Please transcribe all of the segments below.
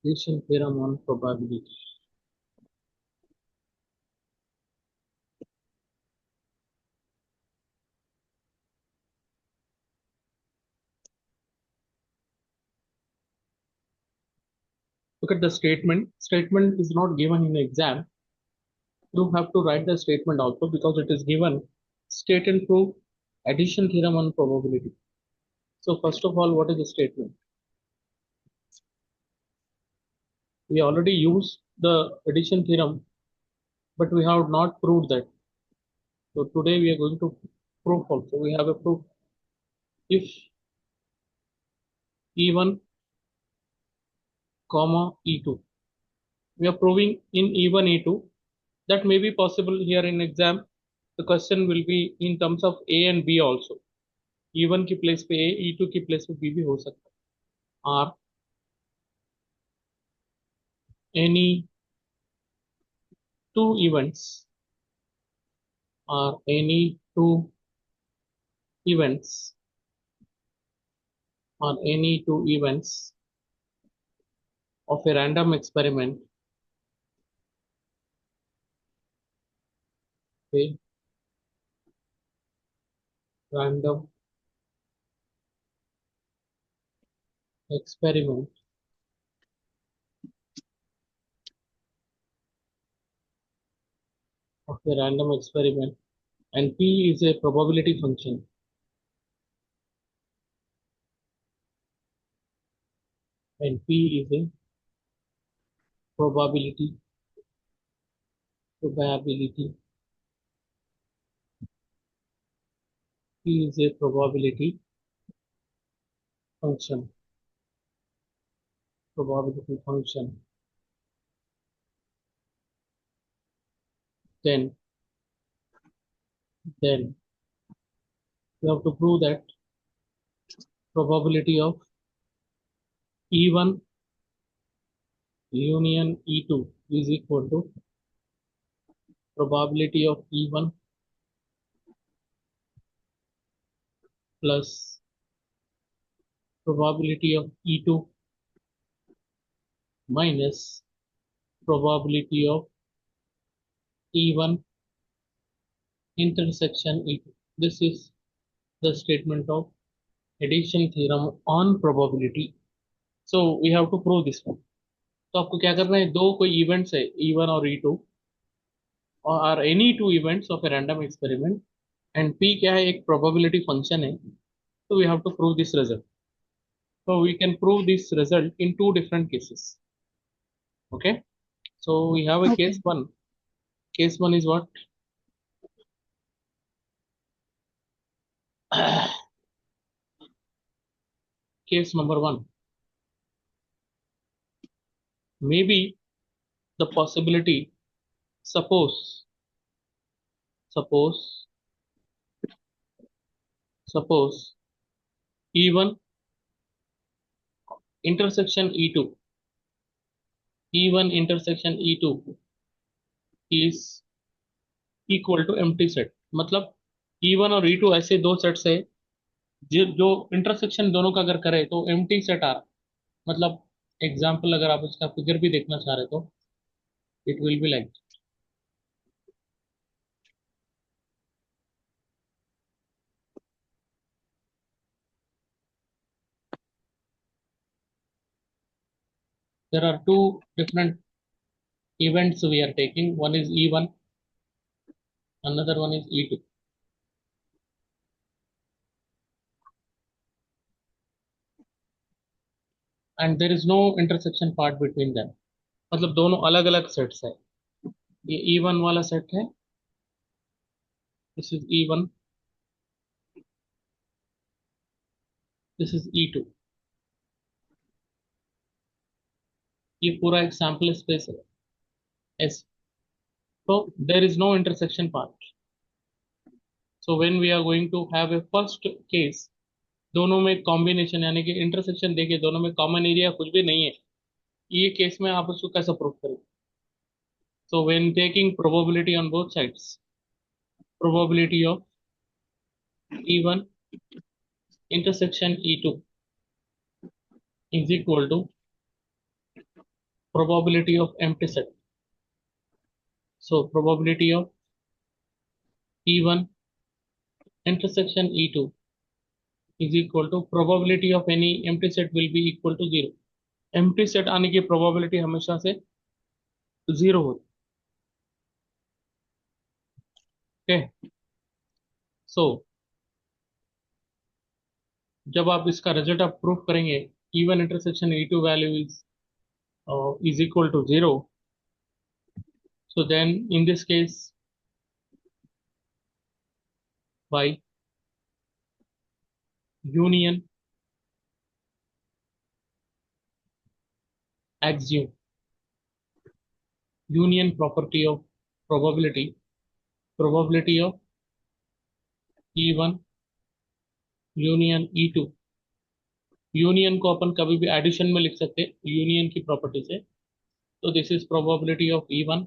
Addition theorem on probability. Look at the statement. Statement is not given in the exam. You have to write the statement also because it is given. State and prove addition theorem on probability. So first of all, what is the statement? We already used the addition theorem, but we have not proved that. So today we are going to prove also. We have a proof. If E1, comma E2. We are proving in E1, E2. That may be possible here in exam. The question will be in terms of A and B also. E1 की place पे A, E2 की place पे B भी हो सकता है. Are any two events are any two events are any two events of a random experiment, a random experiment of a random experiment, and P is a probability function, and P is a probability P is a function probability function. Then then you have to prove that probability of E1 union E2 is equal to probability of E1 plus probability of E2 minus probability of E1 intersection E2. This is the statement of addition theorem on probability. So we have to prove this one. तो आपको क्या करना है, दो कोई events है E1 और E2 और are any two events of a random experiment and P क्या है, एक प्रोबेबिलिटी फंक्शन है. So we have to prove this result. So we can prove this result in two different cases. Okay. So we have a Okay. case one. Case one is what? Case number one. Maybe the possibility, suppose E1 intersection E2 is equal to empty set. मतलब E1 और E2 ऐसे दो sets है जो intersection दोनों का अगर करे तो एम्प्टी सेट आ रहा. मतलब एग्जाम्पल अगर आप इसका फिगर भी देखना चाह रहे तो it will be like, there are two different events we are taking. One is E1, another one is E2. And there is no intersection part between them. मतलब दोनों अलग अलग सेट्स है. ये E1 वाला सेट है, this is E1, this is E2. ये पूरा एक सैंपल स्पेस है S. So there is no intersection part. So when we are going to have a first case, दोनों में कॉम्बिनेशन यानी कि इंटरसेक्शन देखिए दोनों में कॉमन एरिया कुछ भी नहीं है, ये केस में आप उसको कैसे प्रूव करेंगे. So when taking probability on both sides, probability of E1 intersection E2 is equal to probability of empty set. So probability of E1 intersection E2 is equal to probability of any empty set will be equal to 0. empty set आने की probability हमेशा से 0 होती है. okay? So जब आप इसका result आप प्रूफ करेंगे E1 intersection E2 value is equal to 0. So then in this case by union axiom, union property of probability of E1 union E2. Union को अपन कभी भी एडिशन में लिख सकते हैं यूनियन की प्रॉपर्टी से. तो this is probability of E1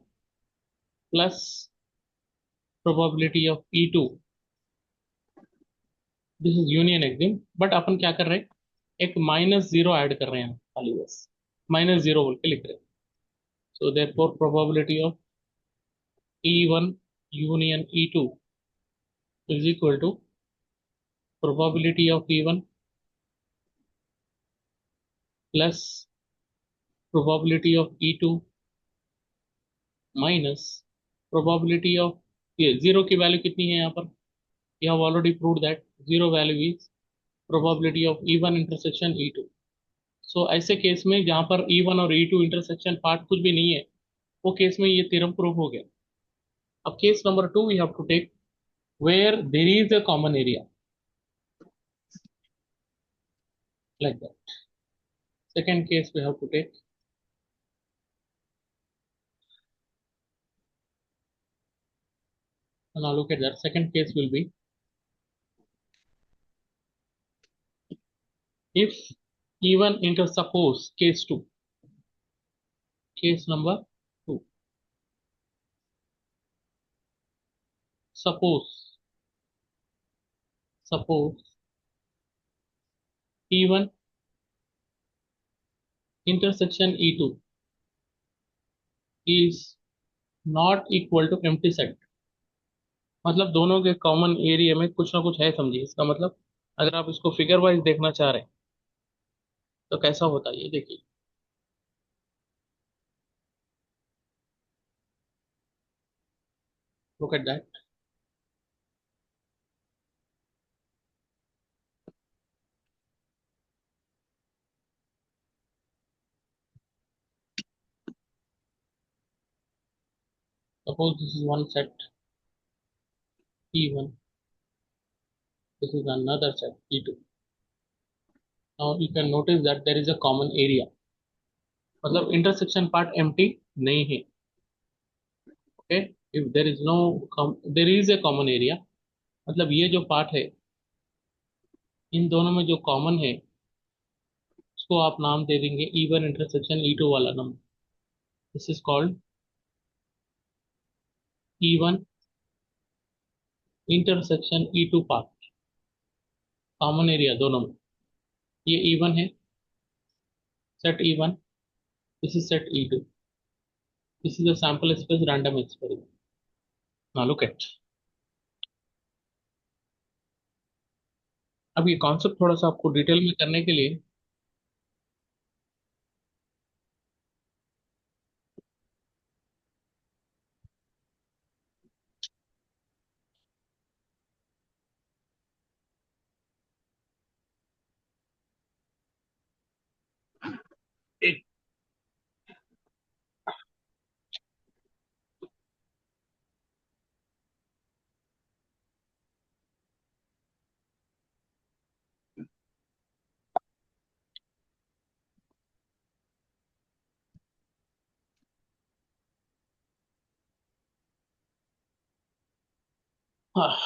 plus probability of E2. This is union exam. But अपन क्या कर रहे हैं एक -0 ऐड कर रहे हैं खाली बस -0 बोल के लिख रहे हैं. So therefore probability of E1 union E2 is equal to probability of E1 plus probability of E2 minus probability of ये जीरो की वैल्यू कितनी है यहाँ पर. You have already proved that zero value is probability of E1 intersection E2. So ऐसे case में जहाँ पर E1 और E2 intersection पार्ट कुछ भी नहीं है वो केस में ये थ्योरम प्रूव हो गया. अब case number 2 we have to take where there is a common area like that. Second case we have to take and now look at that. Second case will be if E1 inter suppose case 2, case number 2, suppose E1 intersection E2 is not equal to empty set. मतलब दोनों के common area में कुछ ना कुछ है समझिए. इसका मतलब अगर आप इसको फिगर वाइज देखना चाह रहे हैं तो कैसा होता है ये देखिए. Look at that. Suppose this is one set E1, this is another set E2. Now you can notice that there is a common area. मतलब इंटरसेक्शन पार्ट एम्प्टी नहीं है. Okay. If there is a common area मतलब ये जो part है इन दोनों में जो कॉमन है उसको आप नाम दे देंगे E1 इंटरसेक्शन E2 वाला number. This is called E1 intersection E2 part. Common area दोनों में ये E1 है set E1. This is set E2. This is a sample space random experiment. Now look at. अब ये कॉन्सेप्ट थोड़ा सा आपको डिटेल में करने के लिए एक हाँ,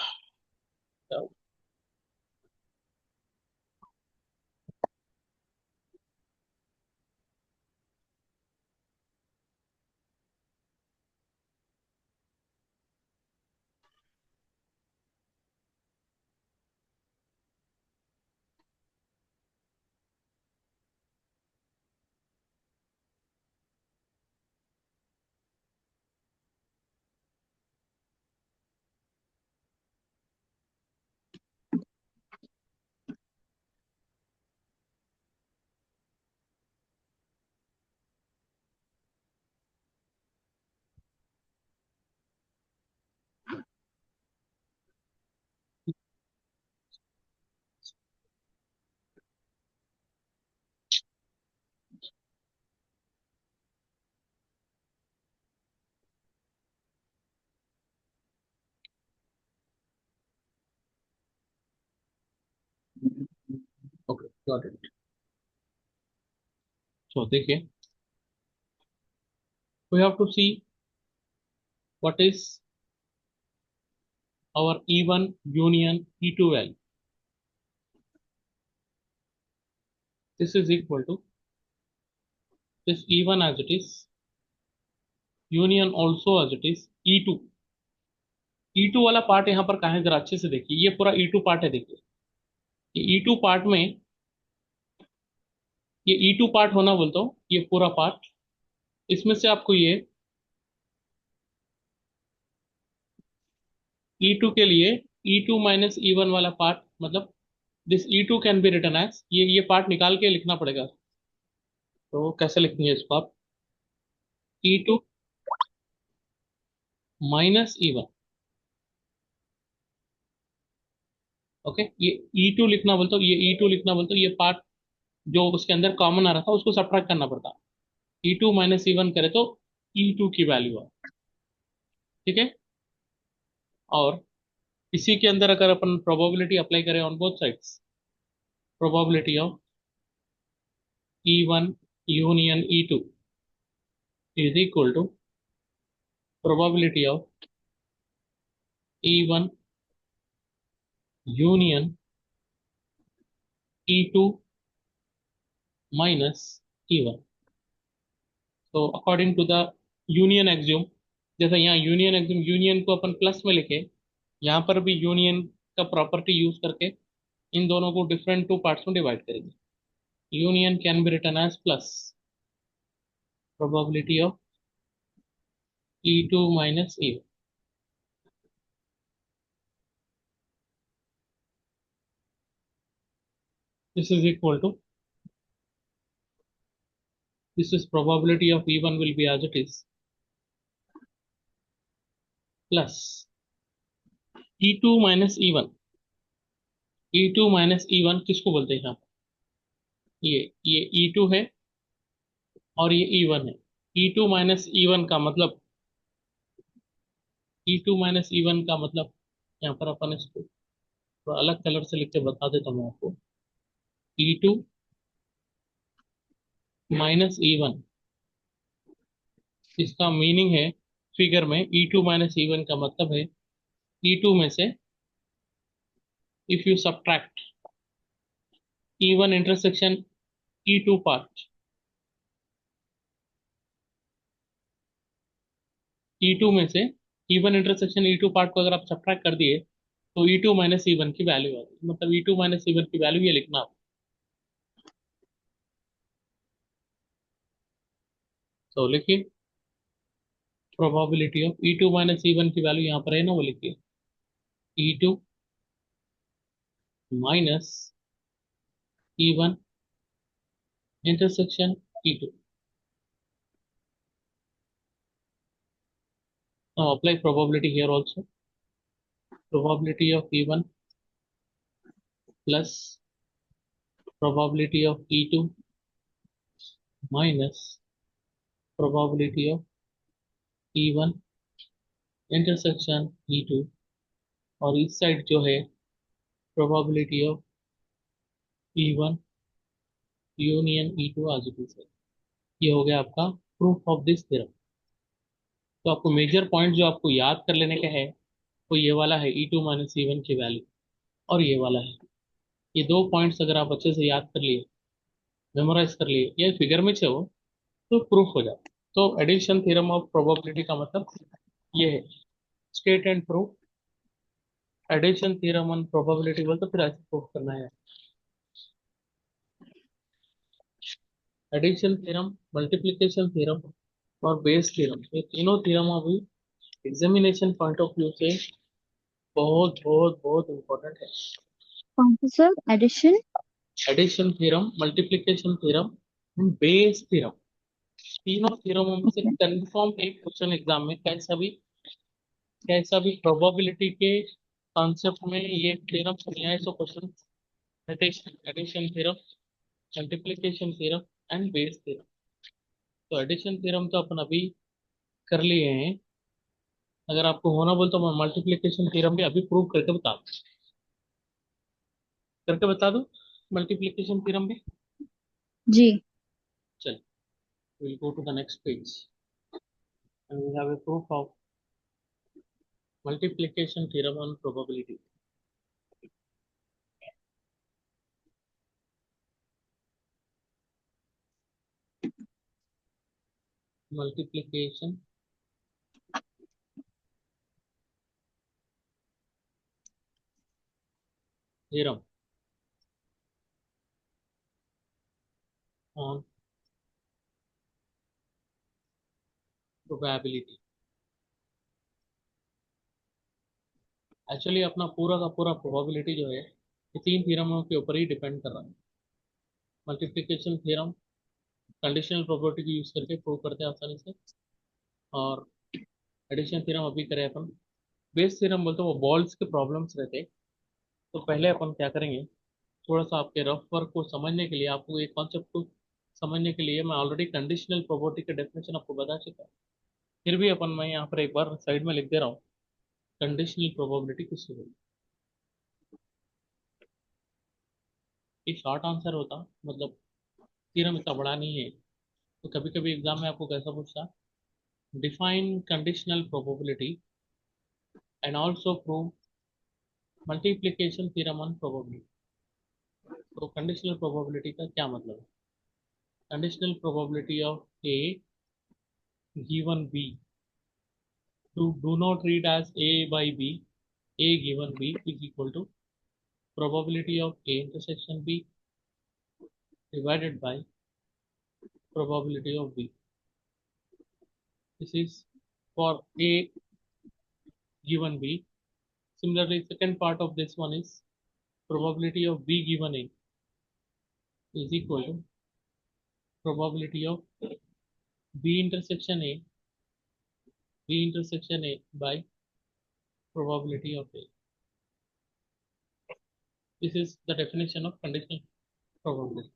गॉट इट। सो देखिए, we have to see what is our E1 union E2 value. This is equal to this E1 as it is, union also as it is E2. E2 वाला part यहाँ पर कहाँ है, जरा अच्छे से देखिए, ये पूरा E2 पार्ट है। देखिए ये E2 पार्ट में, ये E2 पार्ट होना बोलता हूँ, ये पूरा पार्ट, इसमें से आपको ये E2 के लिए E2 माइनस E1 वाला पार्ट, मतलब this E2 can be written as, ये पार्ट निकाल के लिखना पड़ेगा। तो कैसे लिखेंगे इसको आप, E2 माइनस E1। ओके, ये E2 लिखना बोलते हो, ये E2 लिखना बोलते हो, ये पार्ट जो उसके अंदर कॉमन आ रहा था उसको सब्ट्रैक्ट करना पड़ता। E2 माइनस E1 करे तो E2 की वैल्यू है। ठीक है, और इसी के अंदर अगर अपन प्रोबेबिलिटी अप्लाई करें on both sides, probability of E1 union E2 is equal to probability of E1 union E2 minus E1। तो according to the union axiom, जैसे यहाँ यूनियन एक्सियोम, यूनियन को अपन प्लस में लिखे, यहाँ पर भी यूनियन का प्रॉपर्टी यूज करके इन दोनों को डिफरेंट टू पार्ट्स में डिवाइड करेंगे। Union can be written as plus probability of E2 minus E1। This is equal to, this is probability of E1 will be as it is plus E2 minus E1। E2 minus E1 किसको बोलते हैं यहाँ पर? ये E2 है और ये E1 है। E2 माइनस E1 का मतलब, E2 माइनस E1 का मतलब, यहाँ पर अपन इसको थोड़ा अलग कलर से लिख के बता देता हूँ आपको। E2 माइनस E1, इसका मीनिंग है फिगर में, E2 माइनस E1 का मतलब है E2 में से if you subtract E1 intersection E2 part, E2 में से E1 इंटरसेक्शन E2 पार्ट को अगर आप सब्ट्रैक्ट कर दिए तो E2 माइनस E1 की वैल्यू आती है, मतलब E2 माइनस E1 की वैल्यू ये लिखना आप। तो लिखिए probability of E2 minus E1 की वैल्यू यहाँ पर है ना, वो लिखिए E2 minus E1 intersection E2। Now apply probability here also. Probability of E1 plus probability of E2 minus probability of E1 intersection E2, और इस साइड जो है probability of E1 union E2 आज इट इज। ये हो गया आपका proof of this theorem. तो आपको मेजर पॉइंट जो आपको याद कर लेने का है वो ये वाला है, E2 माइनस E1 की वैल्यू, और ये वाला है। ये दो पॉइंट्स अगर आप अच्छे से याद कर लिए, मेमोराइज कर लिए, ये फिगर में छे हो, तो प्रूफ हो जाता। तो एडिशन थ्योरम ऑफ प्रोबेबिलिटी का मतलब ये है, state and proof. Addition theorem on probability बोल तो फिर ऐसे प्रूफ करना है। एडिशन थ्योरम, मल्टीप्लिकेशन थ्योरम और बेस थ्योरम, ये तीनों थ्योरम अभी एग्जामिनेशन पॉइंट ऑफ व्यू से बहुत बहुत बहुत इंपॉर्टेंट है। कौन सा sir? Addition, addition theorem, multiplication theorem and Bayes theorem, तीनों थ्योरमों में से कंफर्म एक क्वेश्चन एग्जाम में कैसा भी प्रोबेबिलिटी के कॉन्सेप्ट में ये थ्योरम नहीं आए तो question, addition theorem, multiplication theorem and Bayes theorem. तो एडिशन थ्योरम तो अपन अभी कर लिए हैं, अगर आपको होना बोल तो मैं मल्टीप्लिकेशन थ्योरम भी अभी प्रूव करके बता दूं। मल्टीप्लिकेशन थ्योरम भी. जी. चल, we'll go to the next page and we have a proof of multiplication theorem on probability. Multiplication theorem on probability. Actually अपना पूरा का पूरा प्रोबेबिलिटी जो है ये तीन थ्योरमों के ऊपर ही डिपेंड कर रहा है. मल्टीप्लिकेशन थ्योरम कंडीशनल प्रोबेबिलिटी को यूज करके प्रूव करते हैं आसानी से. और एडिशन थ्योरम अभी करें अपन. बेस थ्योरम बोलते हैं वो बॉल्स के प्रॉब्लम्स रहते हैं. तो पहले अपन क्या करेंगे, थोड़ा सा आपके रफ वर्क को समझने के लिए, आपको एक कॉन्सेप्ट को समझने के लिए मैं ऑलरेडी कंडीशनल प्रोबेबिलिटी का डेफिनेशन आपको बता चुका. फिर भी अपन मैं यहाँ पर एक बार साइड में लिख दे रहा हूँ. कंडीशनल प्रोबेबिलिटी किससे बोलते हैं? शॉर्ट आंसर होता मतलब थ्योरम इतना बड़ा नहीं है. तो कभी कभी एग्जाम में आपको कैसा पूछता, define conditional probability and also prove multiplication theorem on probability. तो कंडीशनल प्रोबेबिलिटी का क्या मतलब है? Conditional probability of A given B, do not read as a by b, a given b is equal to probability of a intersection b divided by probability of b. This is for a given b. Similarly, second part of this one is probability of b given a is equal to probability of b intersection a by probability of a. This is the definition of conditional probability.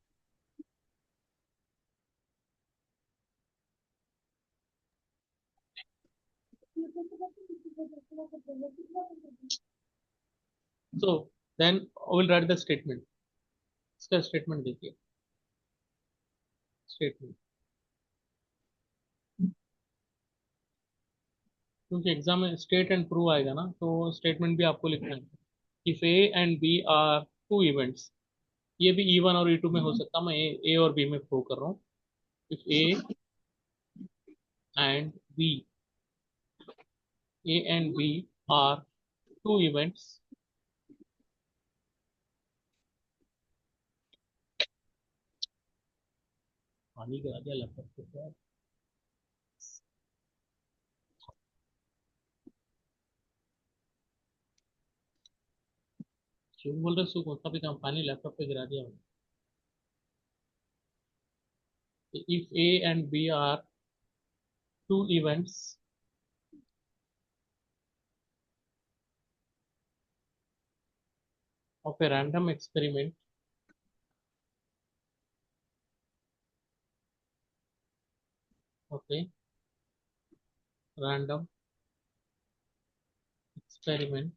So then I will write the statement. इसका statement देखिए. Statement क्योंकि exam में state and prove आएगा ना, तो statement भी आपको लिखना है. If A and B are two events, ये भी ई वन और ई टू में हो सकता है. मैं ए और बी में प्रूव कर रहा हूँ. If and B A and B are two events पानी गिरा दिया लैपटॉप के ऊपर. क्यों बोल रहे सुख उसका भी काम, पानी लैपटॉप पे गिरा दिया. If A and B are two events of a random experiment, okay, random experiment,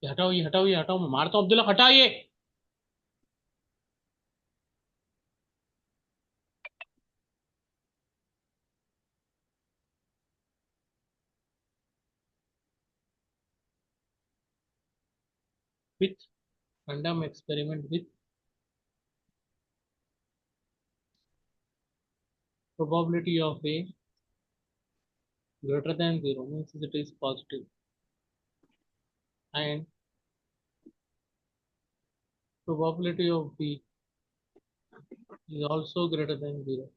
ये हटाओ ये हटाओ ये हटाओ, मैं मारता हूँ अब्दुल्ला, हटा ये. with random experiment with probability of a greater than 0 means it is positive, and probability of b is also greater than 0,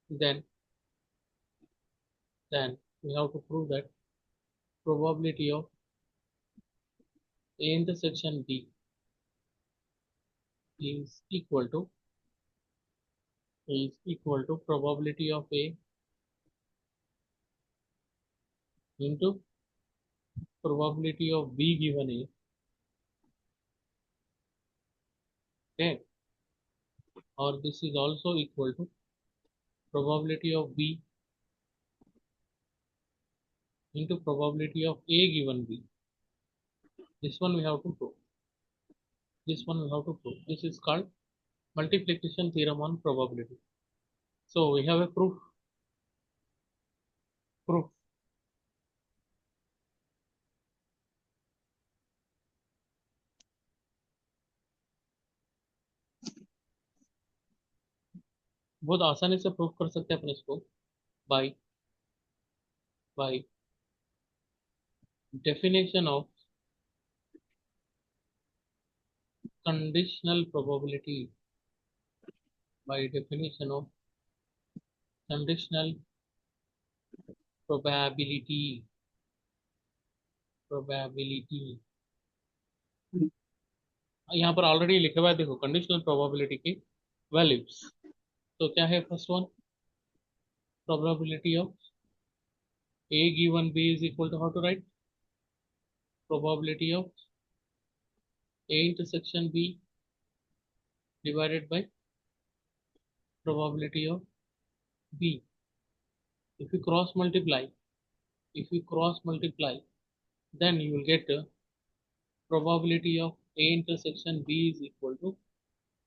then then we have to prove that probability of a intersection b is equal to probability of a into probability of b given a. Okay, or this is also equal to probability of b into probability of A given B. This one we have to prove. This one we have to prove. This is called multiplication theorem on probability. So we have a proof. Proof. बहुत आसानी से proof कर सकते हैं अपन इसको by by definition of conditional probability. By definition of conditional probability. Probability. यहाँ पर already लिखा हुआ है, देखो कंडीशनल प्रोबेबिलिटी की वैल्यूज। तो क्या है first one, probability of A given B is equal to, how to write, probability of A intersection B divided by probability of B. If you cross multiply, then you will get probability of A intersection B is equal to,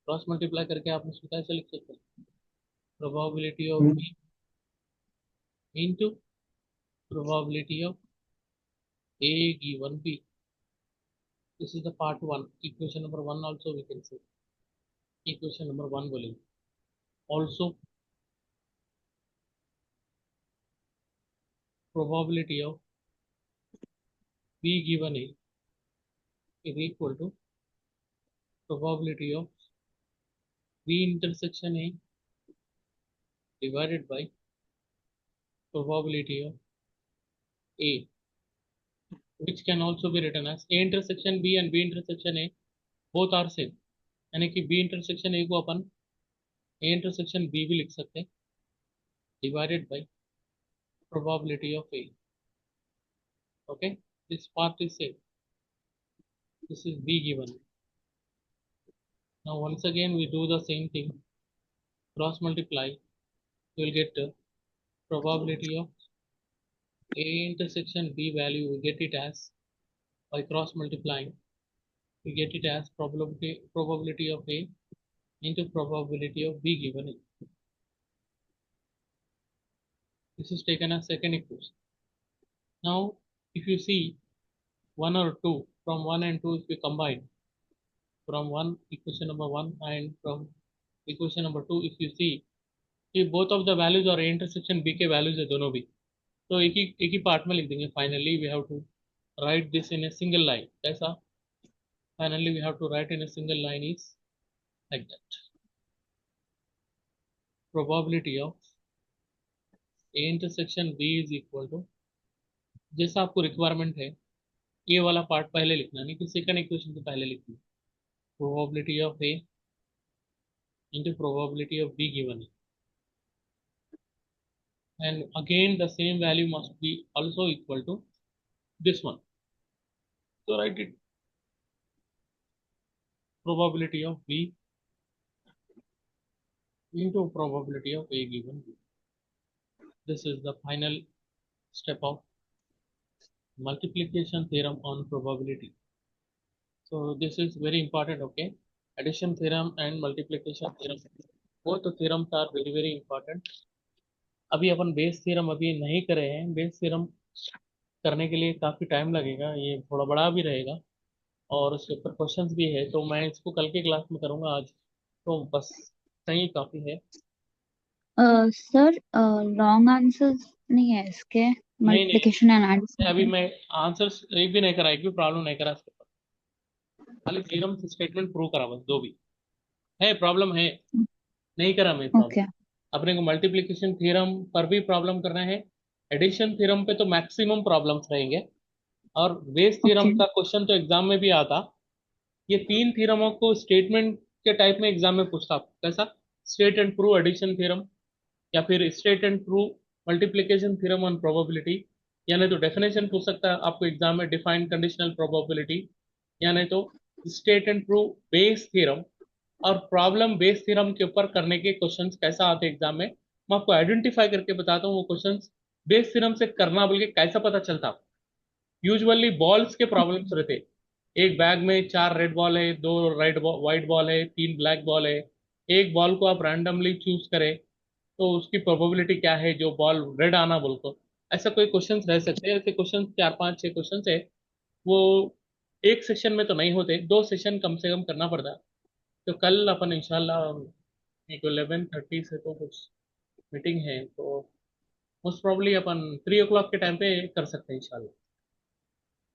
cross multiply करके आप इसको कैसे लिख सकते हैं, probability of B into probability of A given B. This is the part 1. Equation number 1 also we can say. Equation number 1 बोलेंगे. Also probability of B given A is equal to probability of B intersection A divided by probability of A, which can also be written as A intersection B and B intersection A both are same. यानी कि B intersection A को अपन A intersection B भी लिख सकते हैं, divided by probability of A. Okay, this part is same. This is B given. Now once again we do the same thing, cross multiply, you will get probability of A intersection B value, we get it as, by cross multiplying, we get it as probability of A into probability of B given A. This is taken as second equation. Now if you see 1 or 2, from 1 and 2 if we combine, from 1 equation number 1 and from equation number 2 if you see, if both of the values are A intersection B के values है दोनों भी, तो एक ही part में लिख देंगे. Finally we have to write this in a single line. कैसा, finally we have to write in a single line is like that, probability of A intersection B is equal to, जैसा आपको requirement है ये वाला part पहले लिखना, नहीं कि सेकंड इक्वेशन से पहले लिखना, probability of A into probability of B given, and again the same value must be also equal to this one. So write it, probability of B into probability of A given B. This is the final step of multiplication theorem on probability. So this is very important. Okay, addition theorem and multiplication theorem, both the theorems are very important. अभी upon Bayes theorem अभी नहीं करे हैं, Bayes theorem करने के लिए काफ़ी time लगेगा, ये थोड़ा बड़ा भी रहेगा और उसके ऊपर क्वेश्चंस भी है, तो मैं इसको कल के क्लास में करूँगा, आज तो बस सही काफ़ी है. सर लॉन्ग आंसर्स नहीं है इसके, नहीं नहीं, मल्टीप्लिकेशन एंड एडिशन अभी के. मैं आंसर्स एक भी नहीं करा, एक भी प्रॉब्लम नहीं करा इसके ऊपर, खाली थ्योरम स्टेटमेंट प्रूव करा बस, दो भी है प्रॉब्लम है, नहीं करा मैं प्रॉब्लम. ओके. अपने को मल्टीप्लिकेशन थ्योरम पर भी प्रॉब्लम करना है, एडिशन थ्योरम पे तो मैक्सिमम प्रॉब्लम्स रहेंगे, और बेस थ्योरम ओके. का क्वेश्चन तो एग्जाम में भी आता. ये तीन थ्योरमों को स्टेटमेंट के टाइप में एग्जाम में पूछता आपको, कैसा, state and prove addition theorem, या फिर state and prove multiplication theorem on probability, या नहीं तो डेफिनेशन पूछ सकता है आपको एग्जाम में, डिफाइन कंडीशनल प्रोबेबिलिटी, या नहीं तो state and prove Bayes theorem. और प्रॉब्लम बेस थ्योरम के ऊपर करने के क्वेश्चंस कैसा आते हैं एग्जाम में, मैं आपको आइडेंटिफाई करके बताता हूँ वो क्वेश्चंस बेस थ्योरम से करना बोल के कैसा पता चलता? यूजुअली बॉल्स के प्रॉब्लम्स रहते। एक बैग में चार रेड बॉल है, दो रेड व्हाइट बॉल है, तीन ब्लैक बॉल है। एक बॉल को आप रैंडमली चूज करें तो उसकी प्रोबेबिलिटी क्या है जो बॉल रेड आना बोल को। ऐसा कोई क्वेश्चन रह सकते हैं। ऐसे क्वेश्चन चार पांच छह क्वेश्चन है। वो एक सेशन में तो नहीं होते, दो सेशन कम से कम करना पड़ता है। तो कल अपन इंशाल्लाह, एक 11:30 से तो कुछ मीटिंग है, तो मोस्ट प्रॉब्ली अपन 3 o'clock के टाइम पे कर सकते हैं इंशाल्लाह।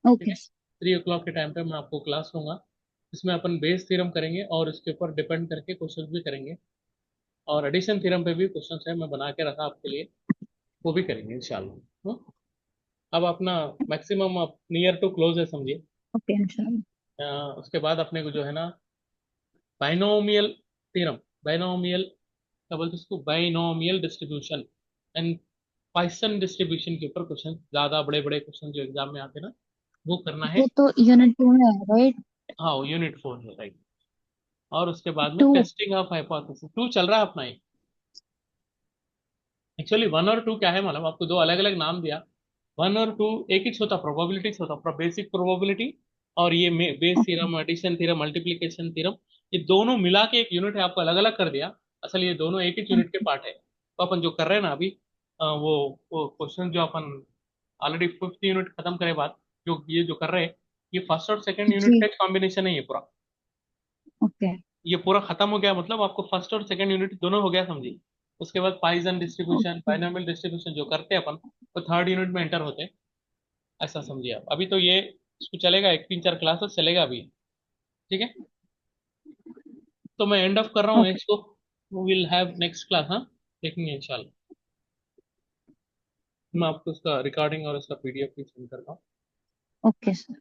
ठीक ओके है, 3 o'clock के टाइम पे मैं आपको क्लास लूंगा। इसमें अपन बेस थ्योरम करेंगे और इसके ऊपर डिपेंड करके क्वेश्चंस भी करेंगे। और एडिशन थ्योरम पे भी क्वेश्चंस है, मैं बना के रखा आपके लिए, वो भी करेंगे इंशाल्लाह। अब अपना मैक्सिमम आप नियर टू क्लोज है समझिए। ओके इंशाल्लाह। अ, उसके बाद अपने को जो है ना, बाइनोमियल थ्योरम, बाइनोमियल क्या बोलते हैं उसको, binomial distribution and Poisson distribution के ऊपर क्वेश्चन, ज्यादा बड़े बड़े क्वेश्चन जो एग्जाम में आते हैं ना, वो करना है। वो तो यूनिट 2 में है, राइट? हाँ, वो यूनिट 4 है, राइट। और उसके बाद में 2। टेस्टिंग ऑफ हाइपोथेसिस 2 चल रहा है अपना। एक्चुअली 1 और 2 क्या है मालूम आपको, दो अलग अलग नाम दिया। 1 और 2 एक ही होता, प्रोबेबिलिटीज होता, बेसिक प्रोबेबिलिटी। और ये Bayes theorem, addition theorem, multiplication theorem, ये दोनों मिला के एक यूनिट है, आपको अलग अलग कर दिया। असल ये दोनों एक ही यूनिट के पार्ट है। तो अपन जो कर रहे हैं ना अभी, वो क्वेश्चन जो अपन ऑलरेडी 5th यूनिट खत्म करे बाद, जो ये जो कर रहे हैं, ये फर्स्ट और सेकंड यूनिट जी। का एक कॉम्बिनेशन है ये पूरा। ओके। ये पूरा खत्म हो गया मतलब आपको फर्स्ट और सेकंड यूनिट दोनों हो गया समझिए। उसके बाद pigeon distribution, okay. Binomial distribution जो करते हैं अपन, वो थर्ड यूनिट में एंटर होते हैं। ऐसा समझिए आप। अभी तो ये इसको चलेगा, एक 3 4 क्लासेस चलेगा अभी। ठीक है, तो मैं एंड ऑफ कर रहा हूँ ओके। इसको। विल हैव नेक्स्ट क्लास, हाँ, देखेंगे इंशाल्लाह। मैं आपको उसका रिकॉर्डिंग और उसका पीडीएफ भी सेंड करता हूँ। Okay sir.